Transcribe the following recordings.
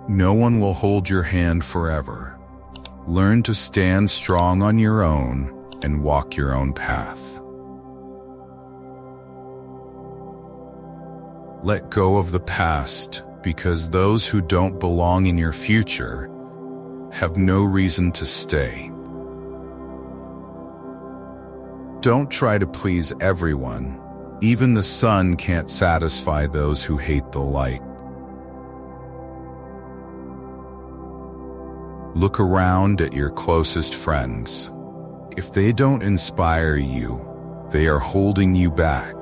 No one will hold your hand forever. Learn to stand strong on your own and walk your own path. Let go of the past, because those who don't belong in your future have no reason to stay. Don't try to please everyone. Even the sun can't satisfy those who hate the light. Look around at your closest friends. If they don't inspire you, they are holding you back.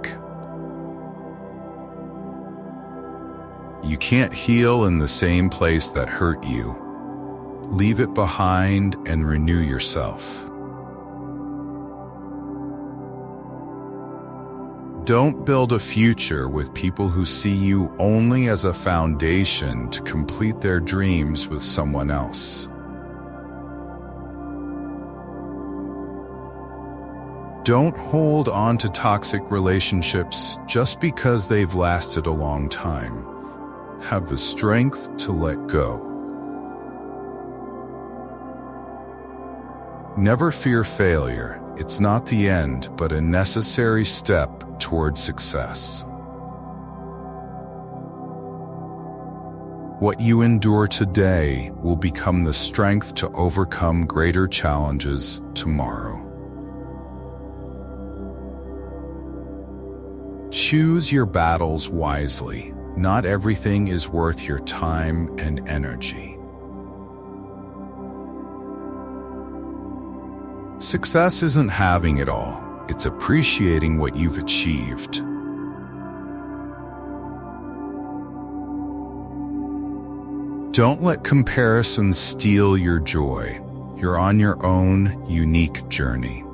You can't heal in the same place that hurt you. Leave it behind and renew yourself. Don't build a future with people who see you only as a foundation to complete their dreams with someone else. Don't hold on to toxic relationships just because they've lasted a long time. Have the strength to let go. Never fear failure. It's not the end, but a necessary step toward success. What you endure today will become the strength to overcome greater challenges tomorrow. Choose your battles wisely. Not everything is worth your time and energy. Success isn't having it all, it's appreciating what you've achieved. Don't let comparisons steal your joy. You're on your own unique journey.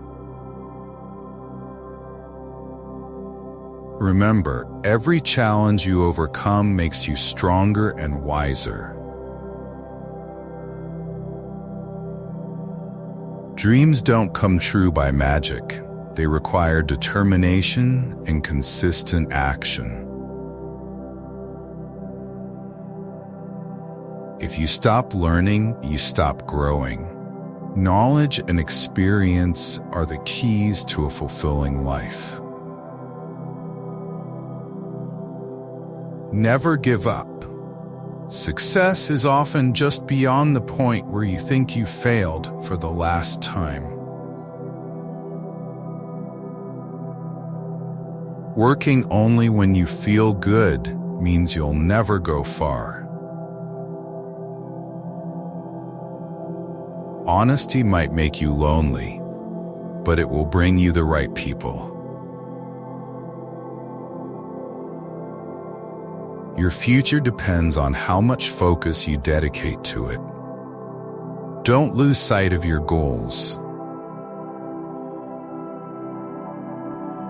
Remember, every challenge you overcome makes you stronger and wiser. Dreams don't come true by magic. They require determination and consistent action. If you stop learning, you stop growing. Knowledge and experience are the keys to a fulfilling life. Never give up. Success is often just beyond the point where you think you failed for the last time. Working only when you feel good means you'll never go far. Honesty might make you lonely, but it will bring you the right people. Your future depends on how much focus you dedicate to it. Don't lose sight of your goals.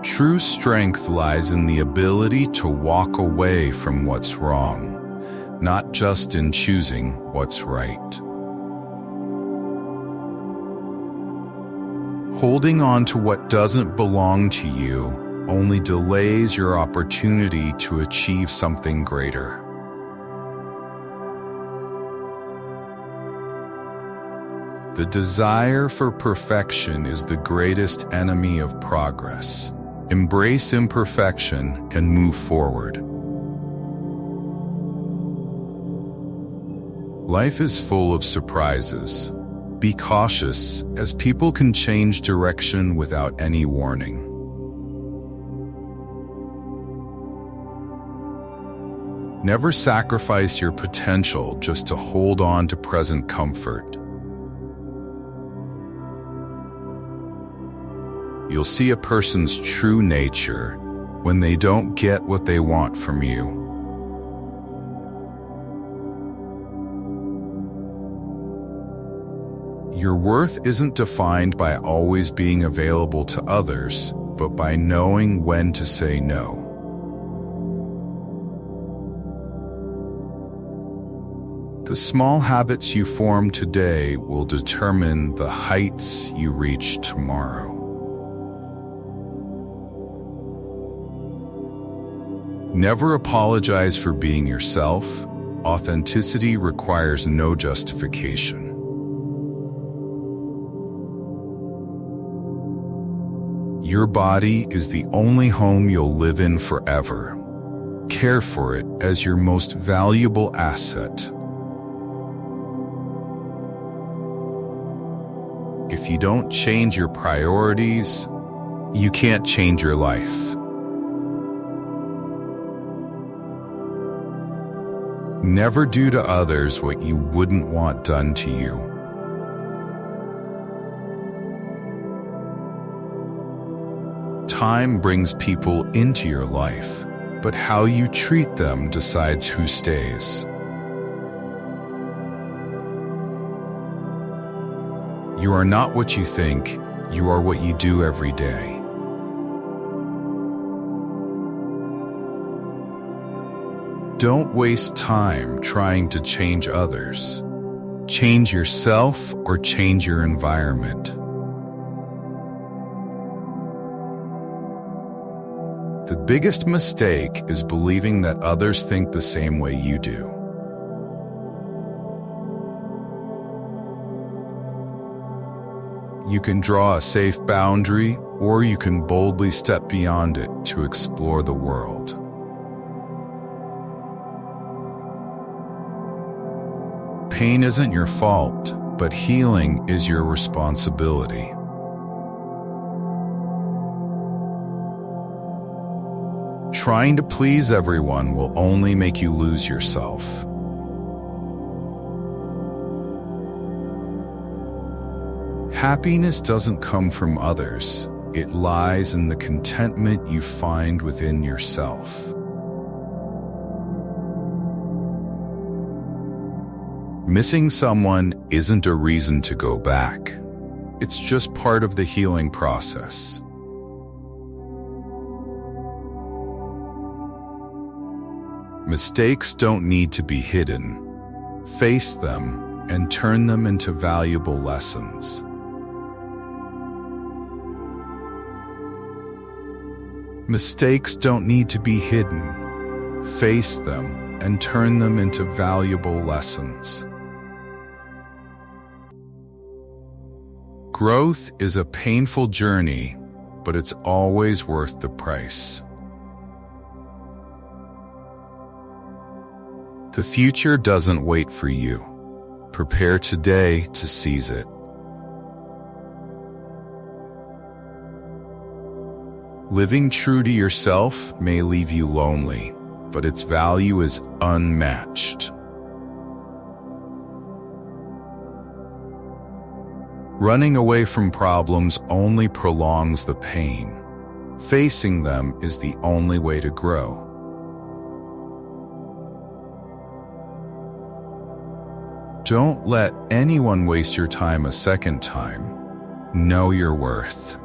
True strength lies in the ability to walk away from what's wrong, not just in choosing what's right. Holding on to what doesn't belong to you only delays your opportunity to achieve something greater. The desire for perfection is the greatest enemy of progress. Embrace imperfection and move forward. Life is full of surprises. Be cautious, as people can change direction without any warning. Never sacrifice your potential just to hold on to present comfort. You'll see a person's true nature when they don't get what they want from you. Your worth isn't defined by always being available to others, but by knowing when to say no. The small habits you form today will determine the heights you reach tomorrow. Never apologize for being yourself. Authenticity requires no justification. Your body is the only home you'll live in forever. Care for it as your most valuable asset. If you don't change your priorities, you can't change your life. Never do to others what you wouldn't want done to you. Time brings people into your life, but how you treat them decides who stays. You are not what you think, you are what you do every day. Don't waste time trying to change others. Change yourself or change your environment. The biggest mistake is believing that others think the same way you do. You can draw a safe boundary, or you can boldly step beyond it to explore the world. Pain isn't your fault, but healing is your responsibility. Trying to please everyone will only make you lose yourself. Happiness doesn't come from others. It lies in the contentment you find within yourself. Missing someone isn't a reason to go back. It's just part of the healing process. Mistakes don't need to be hidden. Face them and turn them into valuable lessons. Mistakes don't need to be hidden. Face them and turn them into valuable lessons. Growth is a painful journey, but it's always worth the price. The future doesn't wait for you. Prepare today to seize it. Living true to yourself may leave you lonely, but its value is unmatched. Running away from problems only prolongs the pain. Facing them is the only way to grow. Don't let anyone waste your time a second time. Know your worth.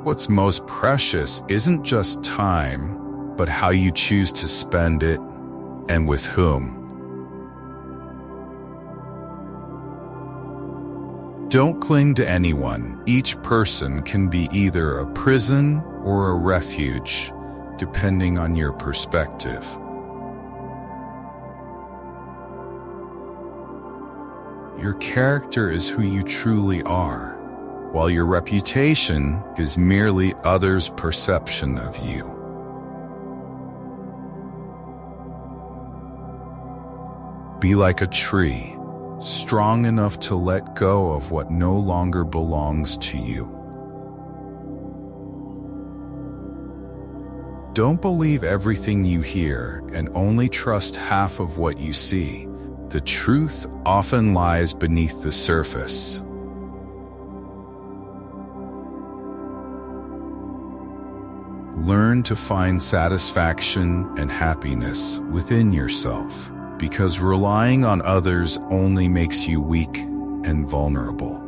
What's most precious isn't just time, but how you choose to spend it and with whom. Don't cling to anyone. Each person can be either a prison or a refuge, depending on your perspective. Your character is who you truly are, while your reputation is merely others' perception of you. Be like a tree, strong enough to let go of what no longer belongs to you. Don't believe everything you hear and only trust half of what you see. The truth often lies beneath the surface. Learn to find satisfaction and happiness within yourself, because relying on others only makes you weak and vulnerable.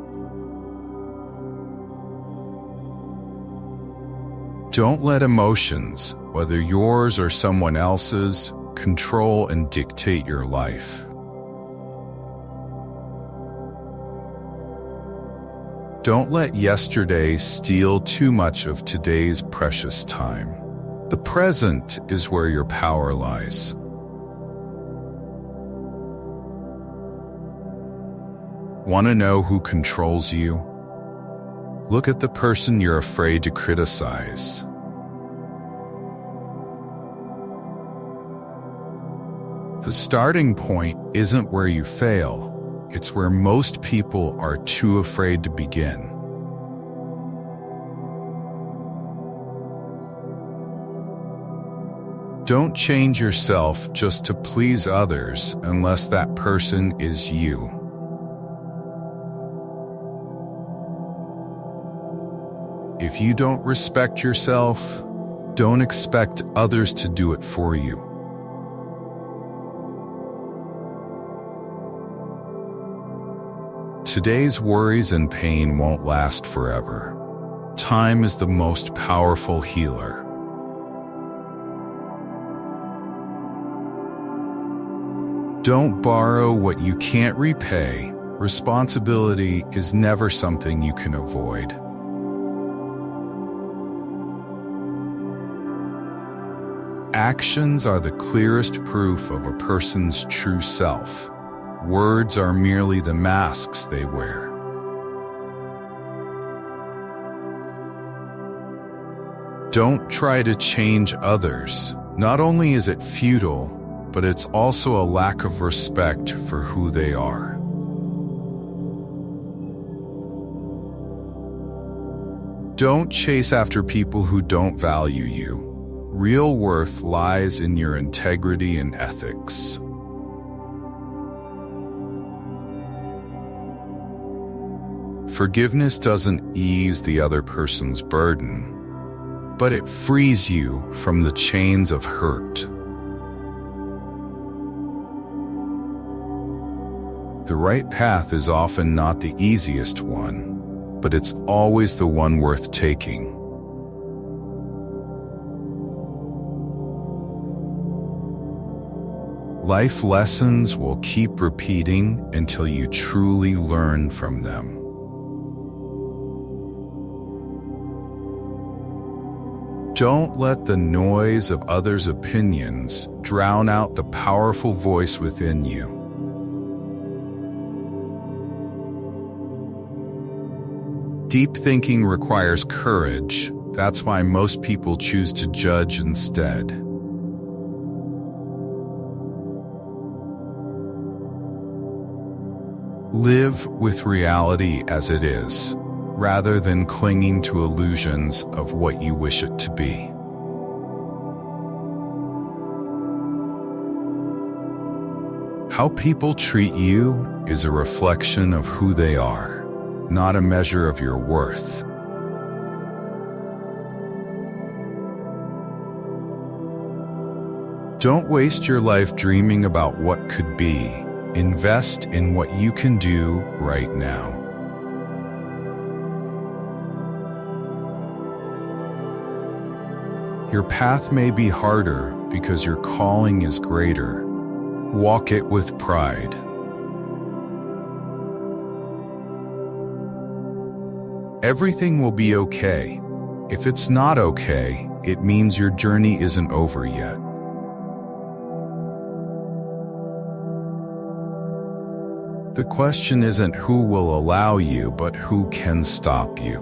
Don't let emotions, whether yours or someone else's, control and dictate your life. Don't let yesterday steal too much of today's precious time. The present is where your power lies. Want to know who controls you? Look at the person you're afraid to criticize. The starting point isn't where you fail, it's where most people are too afraid to begin. Don't change yourself just to please others unless that person is you. If you don't respect yourself, don't expect others to do it for you. Today's worries and pain won't last forever. Time is the most powerful healer. Don't borrow what you can't repay. Responsibility is never something you can avoid. Actions are the clearest proof of a person's true self. Words are merely the masks they wear. Don't try to change others. Not only is it futile, but it's also a lack of respect for who they are. Don't chase after people who don't value you. Real worth lies in your integrity and ethics. Forgiveness doesn't ease the other person's burden, but it frees you from the chains of hurt. The right path is often not the easiest one, but it's always the one worth taking. Life lessons will keep repeating until you truly learn from them. Don't let the noise of others' opinions drown out the powerful voice within you. Deep thinking requires courage. That's why most people choose to judge instead. Live with reality as it is, rather than clinging to illusions of what you wish it to be. How people treat you is a reflection of who they are, not a measure of your worth. Don't waste your life dreaming about what could be. Invest in what you can do right now. Your path may be harder because your calling is greater. Walk it with pride. Everything will be okay. If it's not okay, it means your journey isn't over yet. The question isn't who will allow you, but who can stop you.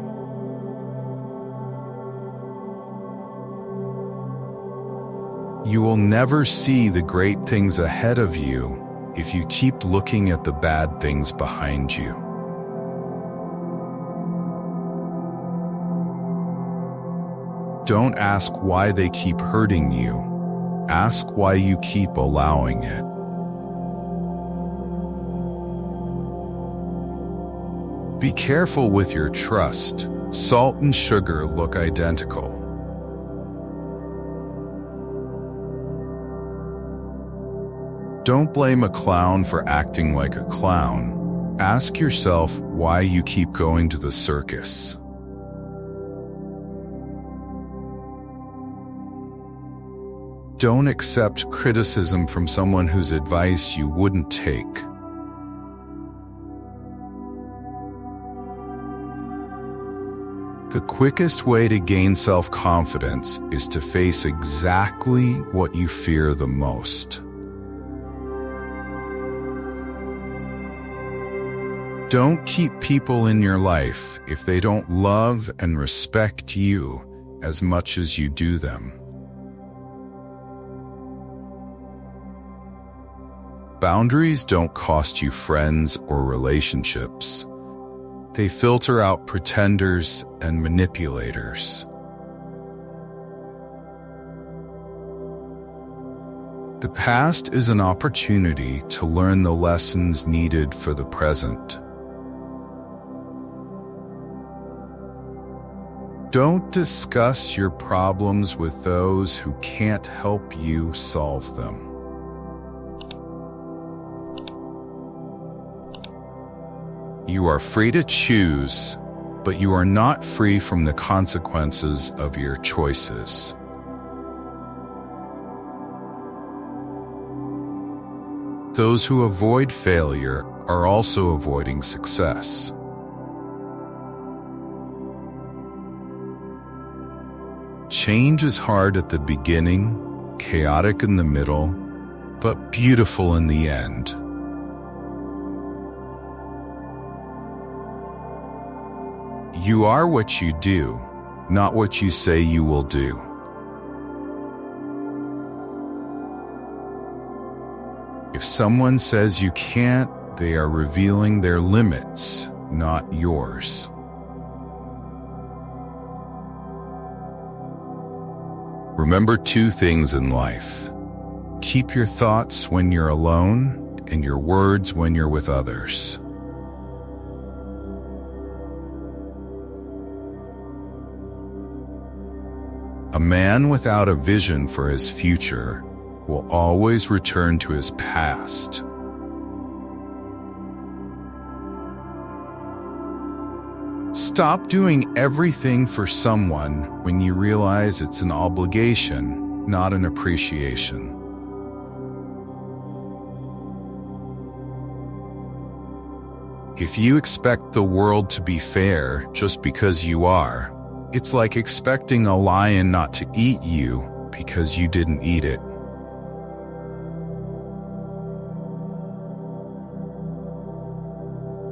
You will never see the great things ahead of you if you keep looking at the bad things behind you. Don't ask why they keep hurting you. Ask why you keep allowing it. Be careful with your trust. Salt and sugar look identical. Don't blame a clown for acting like a clown. Ask yourself why you keep going to the circus. Don't accept criticism from someone whose advice you wouldn't take. The quickest way to gain self-confidence is to face exactly what you fear the most. Don't keep people in your life if they don't love and respect you as much as you do them. Boundaries don't cost you friends or relationships. They filter out pretenders and manipulators. The past is an opportunity to learn the lessons needed for the present. Don't discuss your problems with those who can't help you solve them. You are free to choose, but you are not free from the consequences of your choices. Those who avoid failure are also avoiding success. Change is hard at the beginning, chaotic in the middle, but beautiful in the end. You are what you do, not what you say you will do. If someone says you can't, they are revealing their limits, not yours. Remember two things in life. Keep your thoughts when you're alone and your words when you're with others. A man without a vision for his future will always return to his past. Stop doing everything for someone when you realize it's an obligation, not an appreciation. If you expect the world to be fair just because you are, it's like expecting a lion not to eat you because you didn't eat it.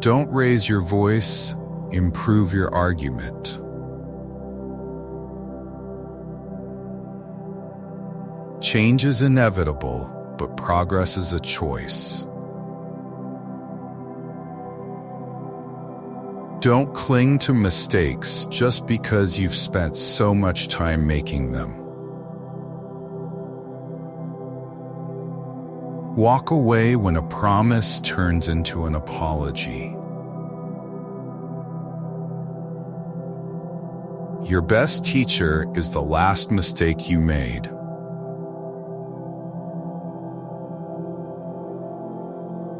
Don't raise your voice, improve your argument. Change is inevitable, but progress is a choice. Don't cling to mistakes just because you've spent so much time making them. Walk away when a promise turns into an apology. Your best teacher is the last mistake you made.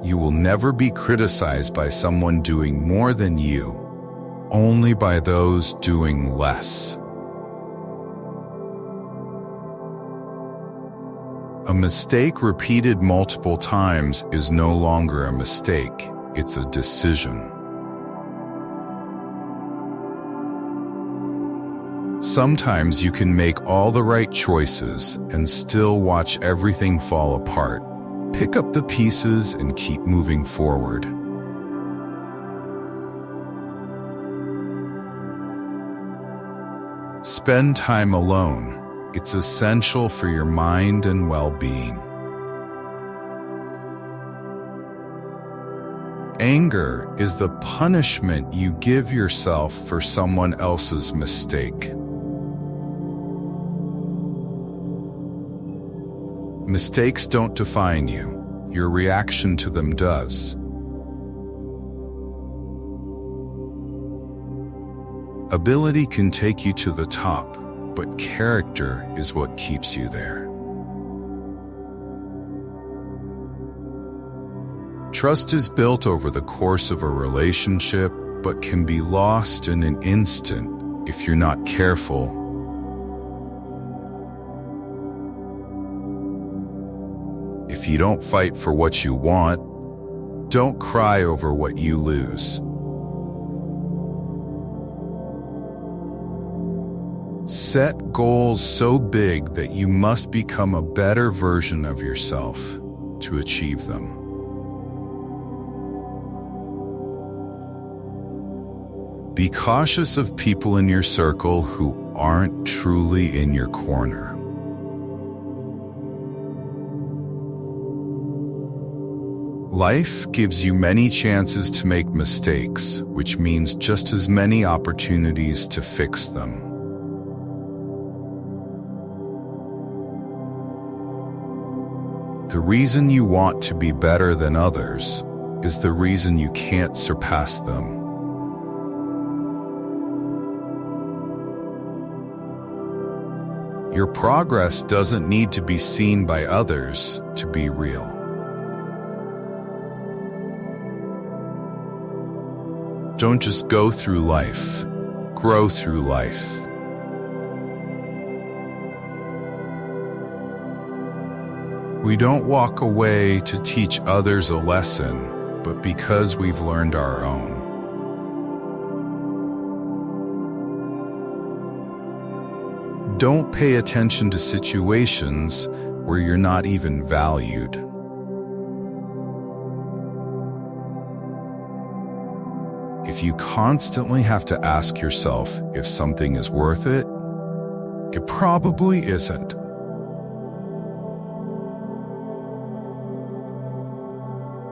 You will never be criticized by someone doing more than you, only by those doing less. A mistake repeated multiple times is no longer a mistake, it's a decision. Sometimes you can make all the right choices and still watch everything fall apart. Pick up the pieces and keep moving forward. Spend time alone. It's essential for your mind and well-being. Anger is the punishment you give yourself for someone else's mistake. Mistakes don't define you. Your reaction to them does. Ability can take you to the top, but character is what keeps you there. Trust is built over the course of a relationship, but can be lost in an instant if you're not careful. If you don't fight for what you want, don't cry over what you lose. Set goals so big that you must become a better version of yourself to achieve them. Be cautious of people in your circle who aren't truly in your corner. Life gives you many chances to make mistakes, which means just as many opportunities to fix them. The reason you want to be better than others is the reason you can't surpass them. Your progress doesn't need to be seen by others to be real. Don't just go through life, grow through life. We don't walk away to teach others a lesson, but because we've learned our own. Don't pay attention to situations where you're not even valued. If you constantly have to ask yourself if something is worth it, it probably isn't.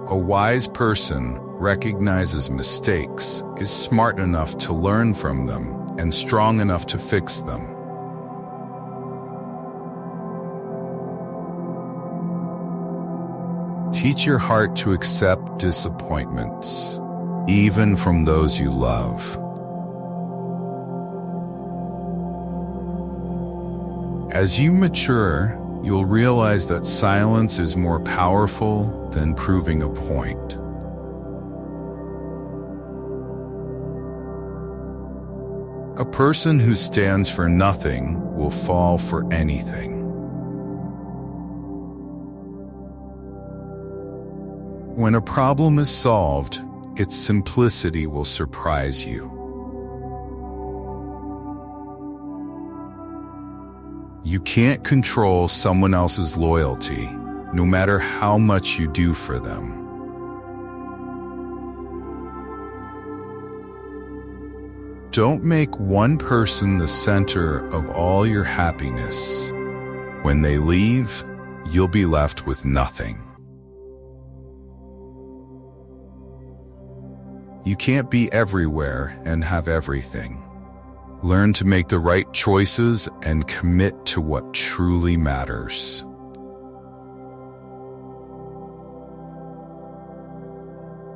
A wise person recognizes mistakes, is smart enough to learn from them, and strong enough to fix them. Teach your heart to accept disappointments, even from those you love. As you mature, you'll realize that silence is more powerful than proving a point. A person who stands for nothing will fall for anything. When a problem is solved, its simplicity will surprise you. You can't control someone else's loyalty, no matter how much you do for them. Don't make one person the center of all your happiness. When they leave, you'll be left with nothing. You can't be everywhere and have everything. Learn to make the right choices and commit to what truly matters.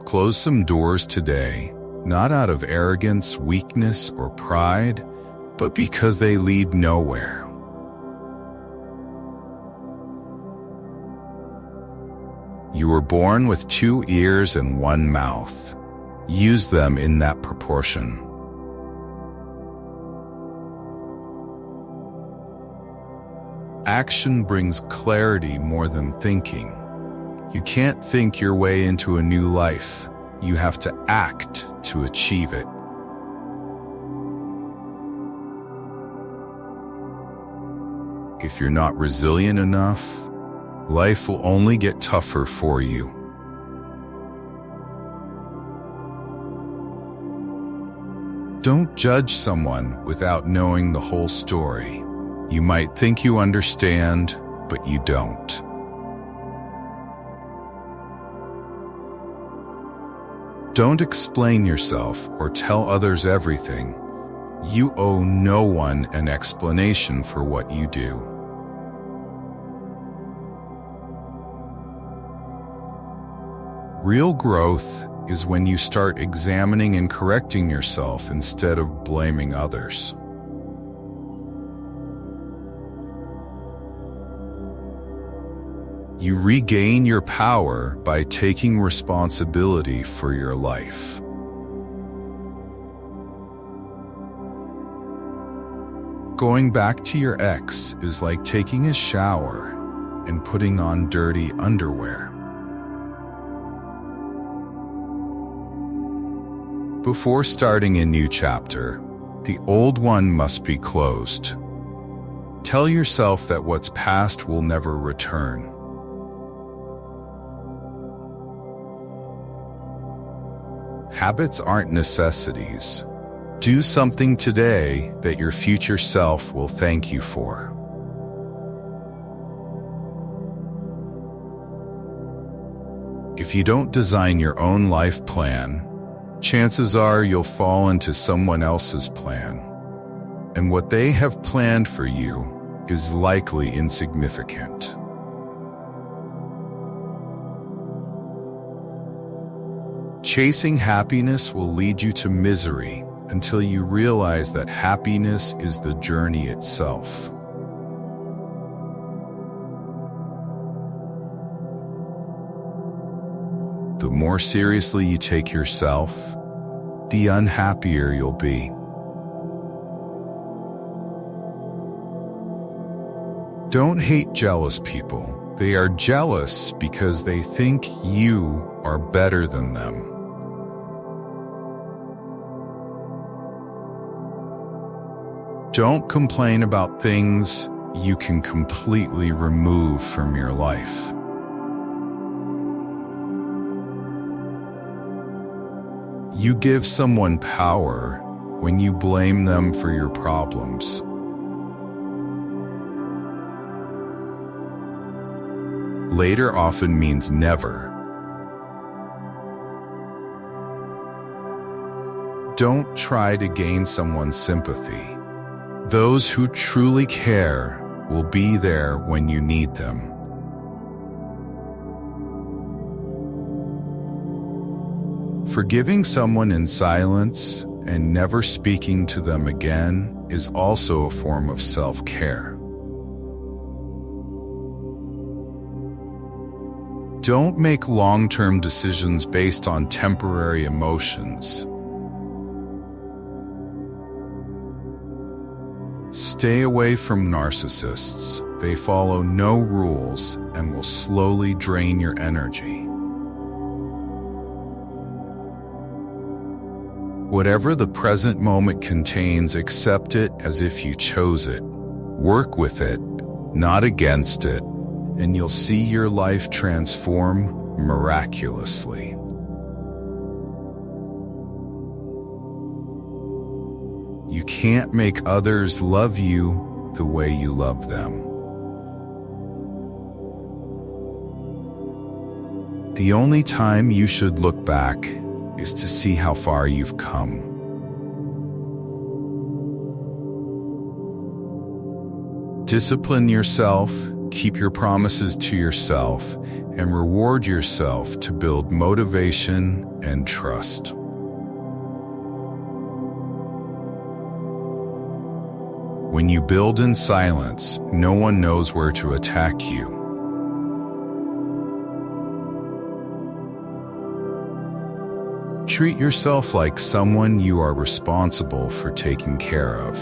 Close some doors today, not out of arrogance, weakness, or pride, but because they lead nowhere. You were born with 2 ears and 1 mouth. Use them in that proportion. Action brings clarity more than thinking. You can't think your way into a new life. You have to act to achieve it. If you're not resilient enough, life will only get tougher for you. Don't judge someone without knowing the whole story. You might think you understand, but you don't. Don't explain yourself or tell others everything. You owe no one an explanation for what you do. Real growth is when you start examining and correcting yourself instead of blaming others. You regain your power by taking responsibility for your life. Going back to your ex is like taking a shower and putting on dirty underwear. Before starting a new chapter, The old one must be closed. Tell yourself that what's past will never return. Habits aren't necessities. Do something today that your future self will thank you for. If you don't design your own life plan, chances are you'll fall into someone else's plan. And what they have planned for you is likely insignificant. Chasing happiness will lead you to misery until you realize that happiness is the journey itself. The more seriously you take yourself, the unhappier you'll be. Don't hate jealous people. They are jealous because they think you are better than them. Don't complain about things you can completely remove from your life. You give someone power when you blame them for your problems. Later often means never. Don't try to gain someone's sympathy. Those who truly care will be there when you need them. Forgiving someone in silence and never speaking to them again is also a form of self-care. Don't make long-term decisions based on temporary emotions. Stay away from narcissists. They follow no rules and will slowly drain your energy. Whatever the present moment contains, accept it as if you chose it. Work with it, not against it, and you'll see your life transform miraculously. You can't make others love you the way you love them. The only time you should look back is to see how far you've come. Discipline yourself, keep your promises to yourself, and reward yourself to build motivation and trust. When you build in silence, no one knows where to attack you. Treat yourself like someone you are responsible for taking care of.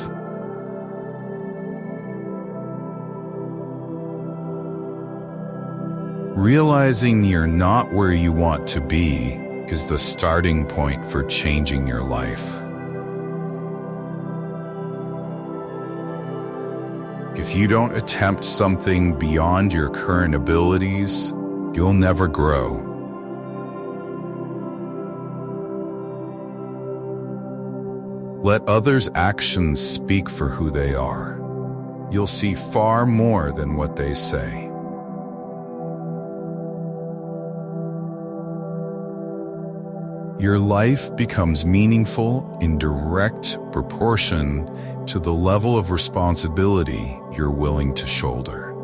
Realizing you're not where you want to be is the starting point for changing your life. If you don't attempt something beyond your current abilities, you'll never grow. Let others' actions speak for who they are. You'll see far more than what they say. Your life becomes meaningful in direct proportion to the level of responsibility you're willing to shoulder.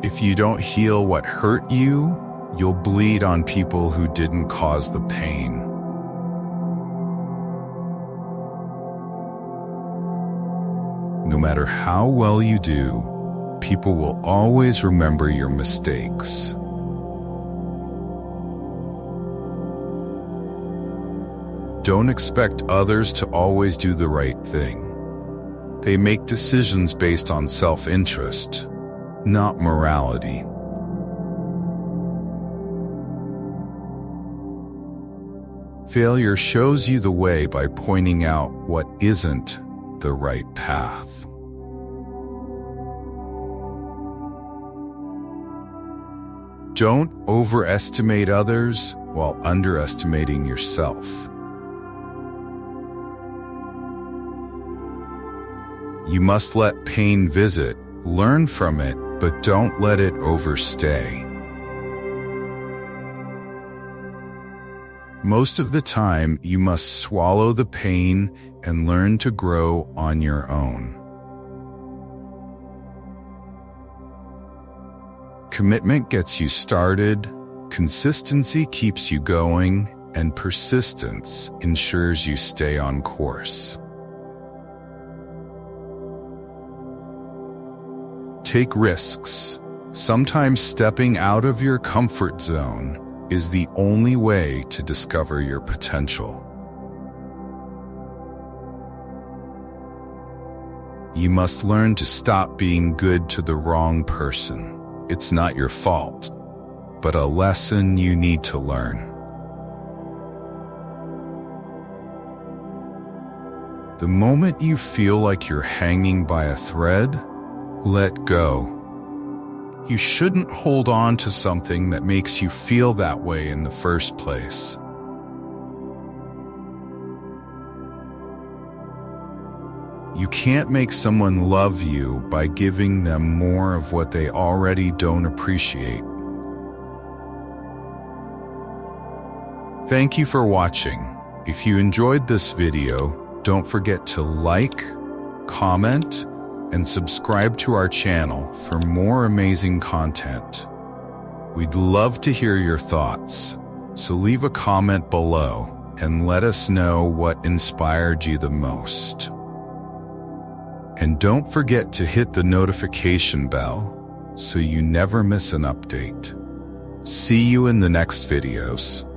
If you don't heal what hurt you, you'll bleed on people who didn't cause the pain. No matter how well you do, people will always remember your mistakes. Don't expect others to always do the right thing. They make decisions based on self-interest, not morality. Failure shows you the way by pointing out what isn't the right path. Don't overestimate others while underestimating yourself. You must let pain visit, learn from it, but don't let it overstay. Most of the time, you must swallow the pain and learn to grow on your own. Commitment gets you started, consistency keeps you going, and persistence ensures you stay on course. Take risks. Sometimes stepping out of your comfort zone is the only way to discover your potential. You must learn to stop being good to the wrong person. It's not your fault, but a lesson you need to learn. The moment you feel like you're hanging by a thread, let go. You shouldn't hold on to something that makes you feel that way in the first place. You can't make someone love you by giving them more of what they already don't appreciate. Thank you for watching. If you enjoyed this video, don't forget to like, comment, and subscribe to our channel for more amazing content. We'd love to hear your thoughts, so leave a comment below and let us know what inspired you the most. And don't forget to hit the notification bell so you never miss an update. See you in the next videos.